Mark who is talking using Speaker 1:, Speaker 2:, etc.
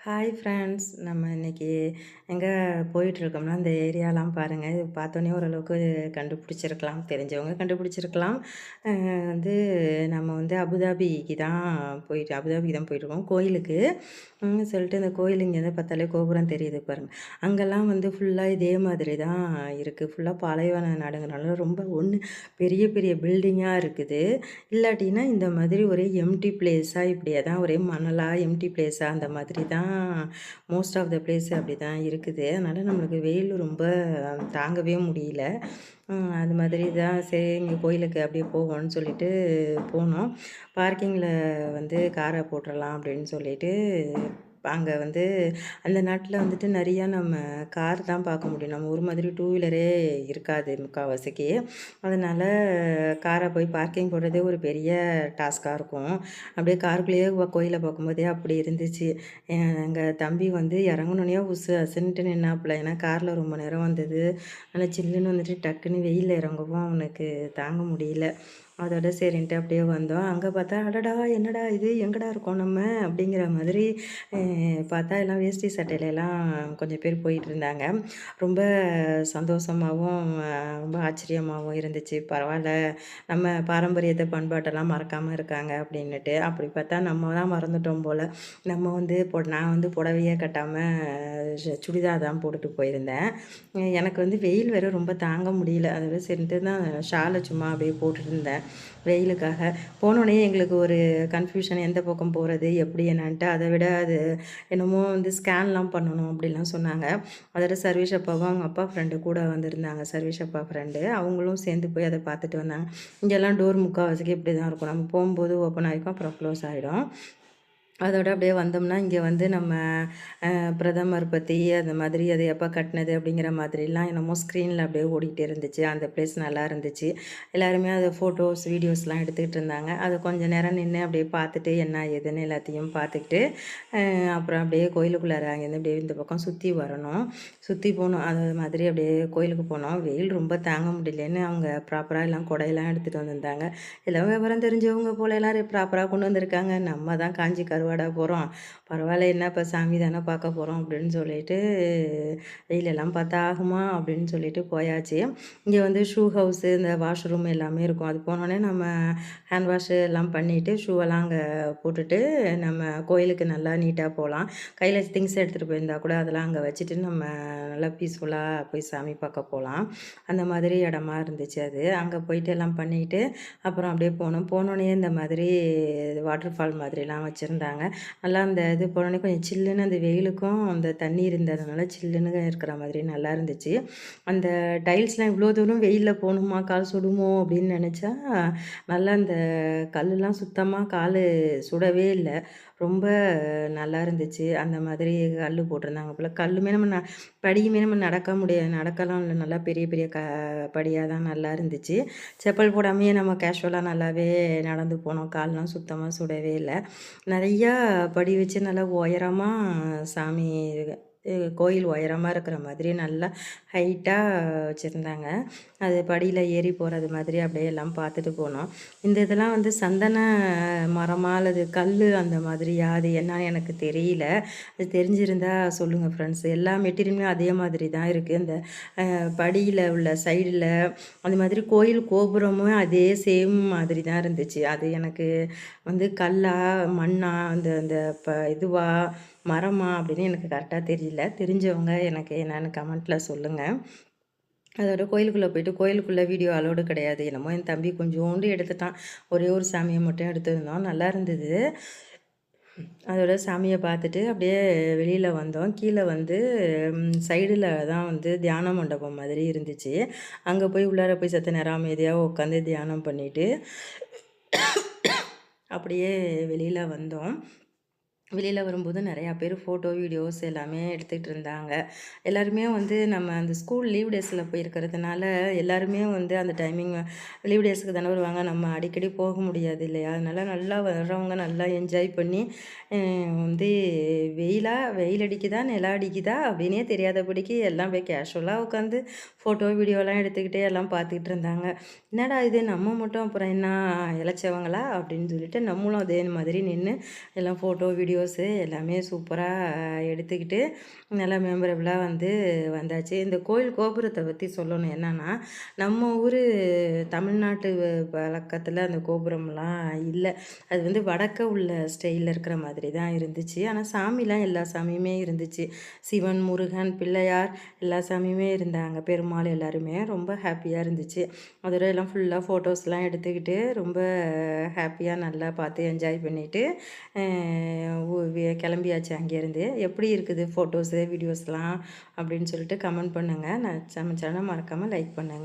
Speaker 1: Hi friends, நம்ம இன்னைக்கு எங்கே போயிட்டுருக்கோம்னா, இந்த ஏரியாலாம் பாருங்கள். இது பார்த்தோன்னே ஓரளவுக்கு கண்டுபிடிச்சிருக்கலாம், தெரிஞ்சவங்க கண்டுபிடிச்சிருக்கலாம். வந்து நம்ம வந்து அபுதாபிக்கு தான் அபுதாபிக்கு தான் போயிட்டுருக்கோம் கோயிலுக்கு. சொல்லிட்டு இந்த கோயில் இங்கேருந்து பார்த்தாலே கோபுரம் தெரியுது பாருங்கள். அங்கெல்லாம் வந்து ஃபுல்லாக இதே மாதிரி தான் இருக்குது. ஃபுல்லாக பாலைவன நாடுங்கிறனால ரொம்ப பெரிய பெரிய பில்டிங்காக இருக்குது. இல்லாட்டினா இந்த மாதிரி ஒரே எம்டி பிளேஸாக இப்படியே தான் ஒரே மணலாக எம்டி பிளேஸாக அந்த மாதிரி தான் மோஸ்ட் ஆஃப் த பிளேஸ் அப்படி தான் இருக்குது. அதனால் நம்மளுக்கு வெயில் ரொம்ப தாங்கவே முடியல. அது மாதிரி தான் சரி இங்கே கோயிலுக்கு அப்படியே போவோம்னு சொல்லிட்டு போனோம். பார்க்கிங்கில் வந்து காரை போட்டுடலாம் அப்படின்னு சொல்லிட்டு அங்கே வந்து அந்த நாட்டில் வந்துட்டு நிறையா நம்ம கார் தான் பார்க்க முடியும். நம்ம ஊர் மாதிரி டூ வீலரே இருக்காது முக்கால்வாசிக்கு. அதனால் காரை போய் பார்க்கிங் போடுறதே ஒரு பெரிய டாஸ்க்காக இருக்கும். அப்படியே காருக்குள்ளேயே கோயிலை பார்க்கும்போதே அப்படி இருந்துச்சு. எங்கள் தம்பி வந்து இறங்குனோடனே உசு அசுன்ட்டு நின்னாப்புல. ஏன்னா காரில் ரொம்ப நேரம் வந்தது. நல்லா சில்லுன்னு வந்துட்டு டக்குன்னு வெயிலில் இறங்கவும் அவனுக்கு தாங்க முடியல. அதோட சரின்ட்டு அப்படியே வந்தோம். அங்கே பார்த்தா அடடா என்னடா இது எங்கடா இருக்கோம் நம்ம அப்படிங்கிற மாதிரி பார்த்தா எல்லாம் வேஷ்டி சட்டையிலலாம் கொஞ்சம் பேர் போயிட்டுருந்தாங்க. ரொம்ப சந்தோஷமாகவும் ரொம்ப ஆச்சரியமாகவும் இருந்துச்சு. பரவாயில்ல, நம்ம பாரம்பரியத்தை பண்பாட்டெல்லாம் மறக்காமல் இருக்காங்க அப்படின்னுட்டு. அப்படி பார்த்தா நம்ம தான் மறந்துட்டோம் போல். நம்ம வந்து நான் வந்து புடவையே கட்டாமல் சுடிதார் தான் போட்டுட்டு போயிருந்தேன். எனக்கு வந்து வெயில் வேறு ரொம்ப தாங்க முடியல. அதோட சரின்ட்டு தான் ஷாலை சும்மா அப்படியே போட்டுருந்தேன் வெயிலுக்காக. போனோடனே எங்களுக்கு ஒரு கன்ஃபியூஷன், எந்த பக்கம் போகிறது எப்படி என்னான்ட்டு. அதை விட அது என்னமோ வந்து ஸ்கேன்லாம் பண்ணணும் அப்படிலாம் சொன்னாங்க. அதோட சர்வீஸ் அப்பாவும் அவங்க அப்பா ஃப்ரெண்டு கூட வந்திருந்தாங்க. சர்வீஸ் அப்பா ஃப்ரெண்டு அவங்களும் சேர்ந்து போய் அதை பார்த்துட்டு வந்தாங்க. இங்கெல்லாம் டோர் முக்கால்வாசிக்கு இப்படி தான் இருக்கும். நம்ம போகும்போது ஓப்பன் ஆகிருக்கும், அப்புறம் க்ளோஸ் ஆகிடும். அதோட அப்படியே வந்தோம்னா இங்கே வந்து நம்ம பிரதமர் பற்றி அந்த மாதிரி அது எப்போ கட்டினது அப்படிங்கிற மாதிரிலாம் என்னமோ ஸ்க்ரீனில் அப்படியே ஓடிக்கிட்டே இருந்துச்சு. அந்த பிளேஸ் நல்லா இருந்துச்சு. எல்லாருமே அதை ஃபோட்டோஸ் வீடியோஸ்லாம் எடுத்துக்கிட்டு இருந்தாங்க. அதை கொஞ்சம் நேரம் நின்று அப்படியே பார்த்துட்டு என்ன ஏதுன்னு எல்லாத்தையும் பார்த்துக்கிட்டு அப்புறம் அப்படியே கோயிலுக்குள்ளார அங்கேருந்து அப்படியே இந்த பக்கம் சுற்றி வரணும். சுற்றி போனோம். அது மாதிரி அப்படியே கோயிலுக்கு போனோம். வெயில் ரொம்ப தாங்க முடியலன்னு அவங்க ப்ராப்பராக எல்லாம் கொடையெல்லாம் எடுத்துகிட்டு வந்திருந்தாங்க. எல்லாம் விவரம் தெரிஞ்சவங்க போல எல்லோரும் ப்ராப்பராக கொண்டு வந்திருக்காங்க. நம்ம தான் காஞ்சி கருவாடாக போகிறோம். பரவாயில்ல, என்ன இப்போ சாமி தானே பார்க்க போகிறோம் அப்படின்னு சொல்லிட்டு வெயிலெல்லாம் பார்த்தா ஆகுமா அப்படின்னு சொல்லிட்டு போயாச்சு. இங்கே வந்து ஷூ ஹவுஸு, இந்த வாஷ்ரூம் எல்லாமே இருக்கும். அது போனோடனே நம்ம ஹேண்ட் வாஷு எல்லாம் பண்ணிவிட்டு ஷூவெல்லாம் அங்கே போட்டுட்டு நம்ம கோயிலுக்கு நல்லா நீட்டாக போகலாம். கையில் திங்ஸ் எடுத்துகிட்டு போயிருந்தா கூட அதெல்லாம் அங்கே வச்சுட்டு நம்ம நல்லா பீஸ்ஃபுல்லாக போய் சாமி பார்க்க போகலாம். அந்த மாதிரி இடமா இருந்துச்சு அது. அங்கே போயிட்டு எல்லாம் பண்ணிவிட்டு அப்புறம் அப்படியே போனோடனே இந்த மாதிரி வாட்டர் ஃபால் மாதிரிலாம் வச்சுருந்தாங்க. நல்லா அந்த இது போனோடனே கொஞ்சம் சில்லுன்னு அந்த வெயிலுக்கும் அந்த தண்ணி இருந்ததுனால சில்லுன்னு இருக்கிற மாதிரி நல்லா இருந்துச்சு. அந்த டைல்ஸ்லாம் இவ்வளோ தூரம் வெயிலில் போகணுமா, கால் சுடுமோ அப்படின்னு நினச்சா நல்லா அந்த கல்லுலாம் சுத்தமாக கால் சுடவே இல்லை. ரொம்ப நல்லா இருந்துச்சு. அந்த மாதிரி கல் போட்டிருந்தாங்க போல். கல்லுமே நம்ம படியுமே நம்ம நடக்கலாம் இல்லை. நல்லா பெரிய பெரிய படியாக தான் நல்லா இருந்துச்சு. செப்பல் போடாமையே நம்ம கேஷுவலாக நல்லாவே நடந்து போனோம். கால்லாம் சுத்தமாக சுடவே இல்லை. நிறையா படி வச்சு நல்லா உயரமாக சாமி கோயில் உயரமாக இருக்கிற மாதிரி நல்லா ஹைட்டாக வச்சுருந்தாங்க. அது படியில் ஏறி போகிறது மாதிரி அப்படியே எல்லாம் பார்த்துட்டு போனோம். இந்த இதெல்லாம் வந்து சந்தன மரமா அல்லது கல் அந்த மாதிரியா, அது என்னன்னு எனக்கு தெரியல. அது தெரிஞ்சிருந்தா சொல்லுங்கள் ஃப்ரெண்ட்ஸ். எல்லா மெட்டீரியலுமே அதே மாதிரி தான் இருக்குது. இந்த படியில் உள்ள சைடில் அந்த மாதிரி கோயில் கோபுரமும் அதே சேம் மாதிரி தான் இருந்துச்சு. அது எனக்கு வந்து கல்லா மண்ணா அந்த அந்த இதுவா மரமா அப்படின்னு எனக்கு கரெக்டாக தெரியல. தெரிஞ்சவங்க எனக்கு என்னென்னு கமெண்ட்டில் சொல்லுங்கள். அதோட கோயிலுக்குள்ளே போயிட்டு கோயிலுக்குள்ளே வீடியோ அலோடு கிடையாது. என்னமோ என் தம்பி கொஞ்சோண்டு எடுத்துட்டான். ஒரே ஒரு சாமியை மட்டும் எடுத்துருந்தோம். நல்லா இருந்தது. அதோட சாமியை பார்த்துட்டு அப்படியே வெளியில் வந்தோம். கீழே வந்து சைடில் தான் வந்து தியான மண்டபம் மாதிரி இருந்துச்சு. அங்கே போய் உள்ளார போய் சத்த நேரம் அமைதியாக உட்காந்து தியானம் பண்ணிவிட்டு அப்படியே வெளியில் வந்தோம். வெளியில் வரும்போது நிறையா பேர் ஃபோட்டோ வீடியோஸ் எல்லாமே எடுத்துகிட்டு இருந்தாங்க. எல்லாருமே வந்து நம்ம அந்த ஸ்கூல் லீவ் டேஸில் போயிருக்கிறதுனால எல்லாருமே வந்து அந்த டைமிங் லீவ் டேஸுக்கு தானே வருவாங்க. நம்ம அடிக்கடி போக முடியாது இல்லையா? அதனால் நல்லா வர்றவங்க நல்லா என்ஜாய் பண்ணி வந்து வெயில் அடிக்குதா நிலம் அடிக்குதா அப்படின்னே தெரியாதபடிக்கு எல்லாம் போய் கேஷுவலாக உட்காந்து ஃபோட்டோ வீடியோலாம் எடுத்துக்கிட்டே எல்லாம் பார்த்துக்கிட்டு இருந்தாங்க. என்னடா இது நம்ம மட்டும் அப்புறம் என்ன இளைச்சவங்களா அப்படின்னு சொல்லிட்டு நம்மளும் அதே மாதிரி நின்று எல்லாம் ஃபோட்டோ வீடியோ வீடியோஸு எல்லாமே சூப்பராக எடுத்துக்கிட்டு நல்லா மெமரபிளாக வந்தாச்சு. இந்த கோயில் கோபுரத்த பத்தி சொல்லணும் என்னன்னா, நம்ம ஊரு தமிழ்நாட்டு பழக்கத்துல அந்த கோபுரம்லாம் இல்ல. அது வடக்க உள்ள ஸ்டைல்ல இருக்கிற மாதிரி தான் இருந்துச்சு. ஆனா சாமிலாம் எல்லா சாமியுமே இருந்துச்சு. சிவன், முருகன், பிள்ளையார் எல்லா சாமியுமே இருந்தாங்க. பெருமாள் எல்லாருமே. ரொம்ப ஹேப்பியா இருந்துச்சு. அதோட எல்லாம் ஃபுல்லா ஃபோட்டோஸ்லாம் எடுத்துக்கிட்டு ரொம்ப ஹேப்பியா நல்லா பார்த்து என்ஜாய் பண்ணிட்டு கிளம்பியாச்சு அங்கேருந்து. எப்படி இருக்குது ஃபோட்டோஸு, வீடியோஸ்லாம் அப்படின்னு சொல்லிட்டு கமெண்ட் பண்ணுங்க. நம்ம சேனலை மறக்காம லைக் பண்ணுங்க.